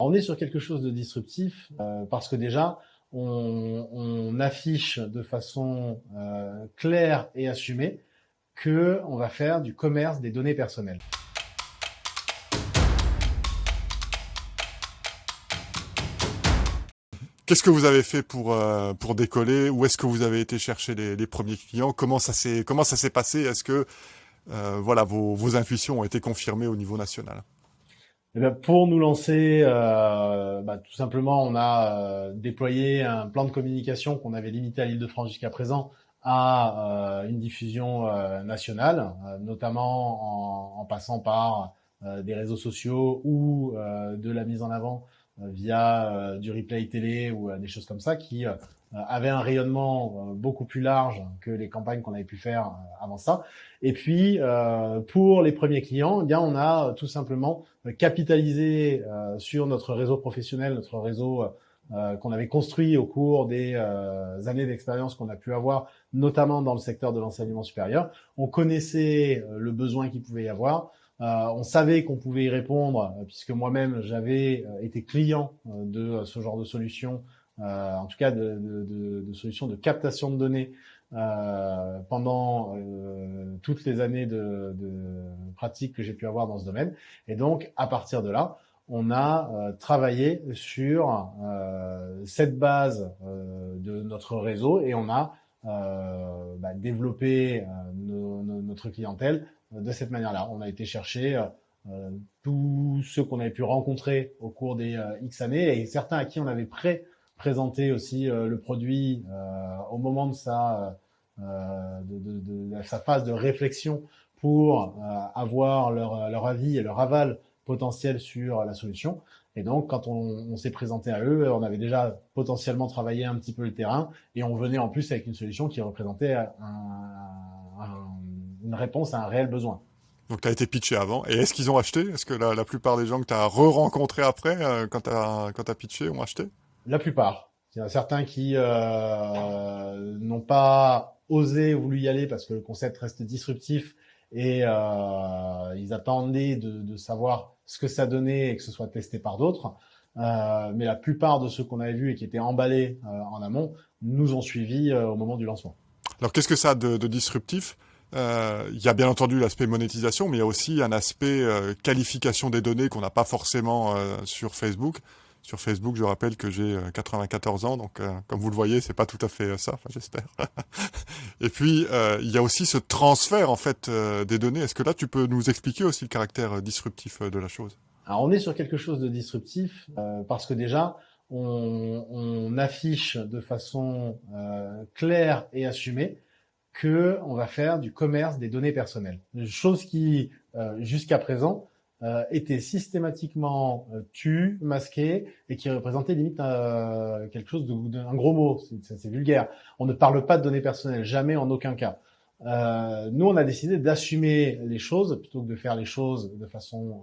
on est sur quelque chose de disruptif parce que déjà, on affiche de façon claire et assumée que on va faire du commerce des données personnelles. Qu'est-ce que vous avez fait pour décoller? Où est-ce que vous avez été chercher les premiers clients? Comment ça s'est passé? Est-ce que voilà vos intuitions ont été confirmées au niveau national? Eh bien, pour nous lancer, tout simplement, on a déployé un plan de communication qu'on avait limité à l'Île-de-France jusqu'à présent à une diffusion nationale, notamment en passant par des réseaux sociaux ou de la mise en avant via du replay télé ou des choses comme ça qui avaient un rayonnement beaucoup plus large que les campagnes qu'on avait pu faire avant ça. Et puis, pour les premiers clients, eh bien, on a tout simplement capitalisé sur notre réseau professionnel, notre réseau qu'on avait construit au cours des années d'expérience qu'on a pu avoir, notamment dans le secteur de l'enseignement supérieur. On connaissait le besoin qu'il pouvait y avoir. On savait qu'on pouvait y répondre, puisque moi-même, j'avais été client de ce genre de solution, en tout cas de solutions de captation de données pendant toutes les années de pratique que j'ai pu avoir dans ce domaine. Et donc, à partir de là, on a travaillé sur cette base de notre réseau et on a développé notre clientèle de cette manière-là. On a été chercher tous ceux qu'on avait pu rencontrer au cours des X années et certains à qui on avait présenté aussi le produit au moment de sa phase de réflexion pour avoir leur avis et leur aval potentiel sur la solution. Et donc, quand on s'est présenté à eux, on avait déjà potentiellement travaillé un petit peu le terrain et on venait en plus avec une solution qui représentait une réponse à un réel besoin. Donc, tu as été pitché avant. Et est-ce qu'ils ont acheté? Est-ce que la plupart des gens que tu as re-rencontrés après, quand tu as pitché, ont acheté? La plupart. Il y en a certains qui n'ont pas osé, voulu y aller parce que le concept reste disruptif et ils attendaient de savoir ce que ça donnait et que ce soit testé par d'autres. Mais la plupart de ceux qu'on avait vus et qui étaient emballés en amont nous ont suivis au moment du lancement. Alors, qu'est-ce que ça a de disruptif? Il y a bien entendu l'aspect monétisation, mais il y a aussi un aspect qualification des données qu'on n'a pas forcément sur Facebook. Sur Facebook, je rappelle que j'ai 94 ans, donc comme vous le voyez, c'est pas tout à fait ça, enfin j'espère. Et puis il y a aussi ce transfert en fait des données. Est-ce que là tu peux nous expliquer aussi le caractère disruptif de la chose? Alors on est sur quelque chose de disruptif parce que déjà on affiche de façon claire et assumée que on va faire du commerce des données personnelles. Chose qui, jusqu'à présent, était systématiquement tue, masquée et qui représentait limite quelque chose un gros mot. C'est vulgaire. On ne parle pas de données personnelles, jamais, en aucun cas. Nous, on a décidé d'assumer les choses plutôt que de faire les choses de façon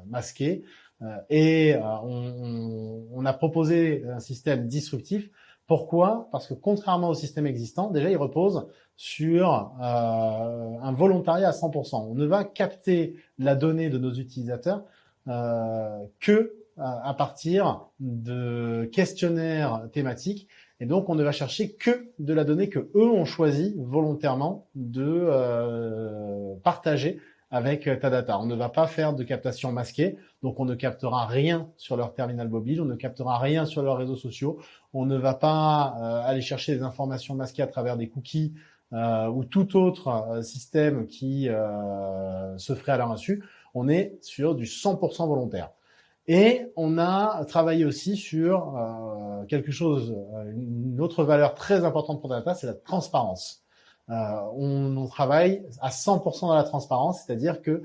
masquée. On a proposé un système disruptif. Pourquoi? Parce que contrairement au système existant, déjà, il repose sur un volontariat à 100%. On ne va capter la donnée de nos utilisateurs que à partir de questionnaires thématiques. Et donc, on ne va chercher que de la donnée que eux ont choisi volontairement de partager avec ta data. On ne va pas faire de captation masquée, donc on ne captera rien sur leur terminal mobile, on ne captera rien sur leurs réseaux sociaux, on ne va pas aller chercher des informations masquées à travers des cookies ou tout autre système qui se ferait à leur insu. On est sur du 100% volontaire. Et on a travaillé aussi sur quelque chose, une autre valeur très importante pour Data, c'est la transparence. On travaille à 100% dans la transparence, c'est-à-dire que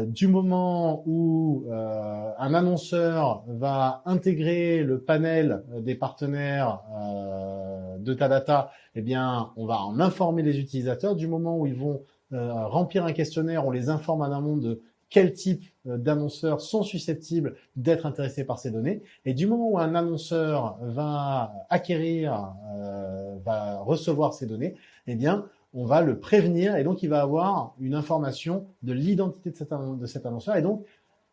du moment où un annonceur va intégrer le panel des partenaires de ta data, eh bien, on va en informer les utilisateurs. Du moment où ils vont remplir un questionnaire, on les informe en amont de quel type d'annonceurs sont susceptibles d'être intéressés par ces données. Et du moment où un annonceur va acquérir, va recevoir ces données, eh bien, on va le prévenir et donc il va avoir une information de l'identité de cet annonceur et donc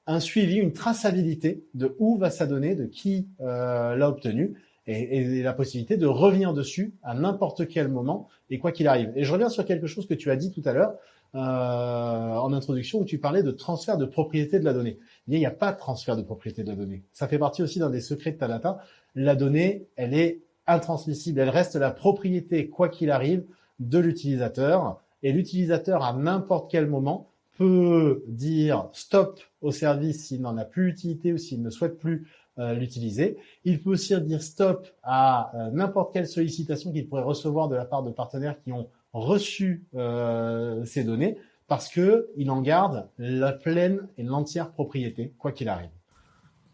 un suivi, une traçabilité de où va sa donnée, de qui l'a obtenue, et la possibilité de revenir dessus à n'importe quel moment et quoi qu'il arrive. Et je reviens sur quelque chose que tu as dit tout à l'heure en introduction où tu parlais de transfert de propriété de la donnée. Il n'y a pas de transfert de propriété de la donnée. Ça fait partie aussi d'un des secrets de ta data. La donnée, elle est intransmissible, elle reste la propriété, quoi qu'il arrive, de l'utilisateur. Et l'utilisateur, à n'importe quel moment, peut dire stop au service s'il n'en a plus utilité ou s'il ne souhaite plus l'utiliser. Il peut aussi dire stop à n'importe quelle sollicitation qu'il pourrait recevoir de la part de partenaires qui ont reçu ces données parce que il en garde la pleine et l'entière propriété, quoi qu'il arrive.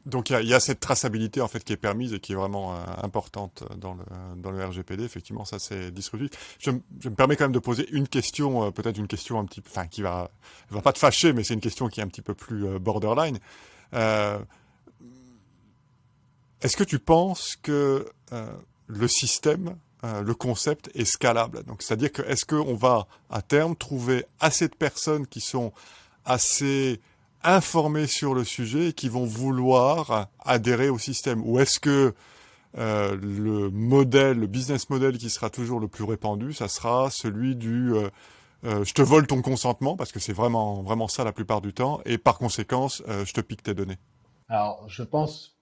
Donc il y a cette traçabilité en fait qui est permise et qui est vraiment importante dans le RGPD. Effectivement, ça c'est disruptif. Je me permets quand même de poser une question, peut-être une question un petit peu, enfin qui va pas te fâcher, mais c'est une question qui est un petit peu plus borderline. Euh, Est-ce que tu penses que le système, le concept est scalable? Donc c'est-à-dire que est-ce qu'on va à terme trouver assez de personnes qui sont assez informés sur le sujet et qui vont vouloir adhérer au système? Ou est-ce que le business model qui sera toujours le plus répandu, ça sera celui du je te vole ton consentement, parce que c'est vraiment, vraiment ça la plupart du temps, et par conséquence, je te pique tes données. Alors, je pense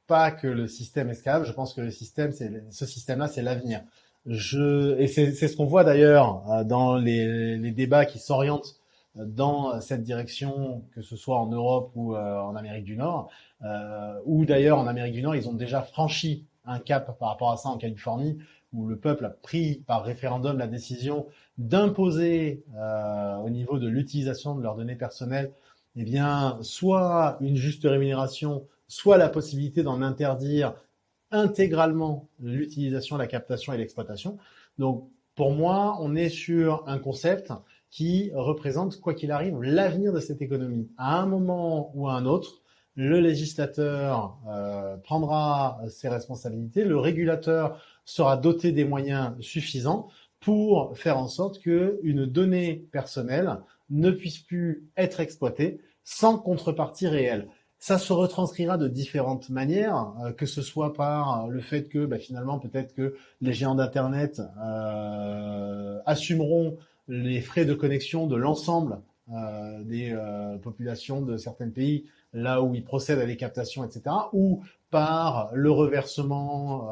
pas que le système est scalable. Je pense que ce système-là, c'est l'avenir. Et c'est ce qu'on voit d'ailleurs dans les débats qui s'orientent dans cette direction, que ce soit en Europe ou en Amérique du Nord, ou d'ailleurs en Amérique du Nord, ils ont déjà franchi un cap par rapport à ça en Californie, où le peuple a pris par référendum la décision d'imposer au niveau de l'utilisation de leurs données personnelles, eh bien, soit une juste rémunération, soit la possibilité d'en interdire intégralement l'utilisation, la captation et l'exploitation. Donc, pour moi, on est sur un concept qui représente, quoi qu'il arrive, l'avenir de cette économie. À un moment ou à un autre, le législateur prendra ses responsabilités, le régulateur sera doté des moyens suffisants pour faire en sorte qu'une donnée personnelle ne puisse plus être exploitée sans contrepartie réelle. Ça se retranscrira de différentes manières, que ce soit par le fait que finalement peut-être que les géants d'Internet assumeront les frais de connexion de l'ensemble des populations de certains pays, là où ils procèdent à des captations, etc., ou par le reversement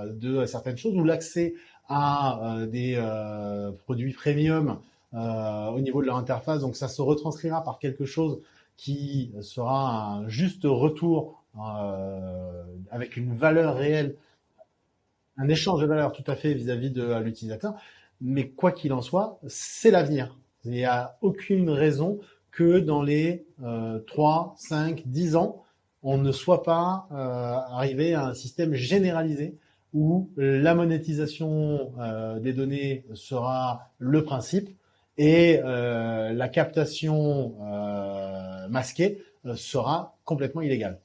de certaines choses, ou l'accès à des produits premium au niveau de leur interface. Donc ça se retranscrira par quelque chose qui sera un juste retour avec une valeur réelle, un échange de valeur tout à fait vis-à-vis de l'utilisateur. Mais quoi qu'il en soit, c'est l'avenir. Il n'y a aucune raison que dans les 3, 5, 10 ans, on ne soit pas arrivé à un système généralisé où la monétisation des données sera le principe et la captation masquée sera complètement illégale.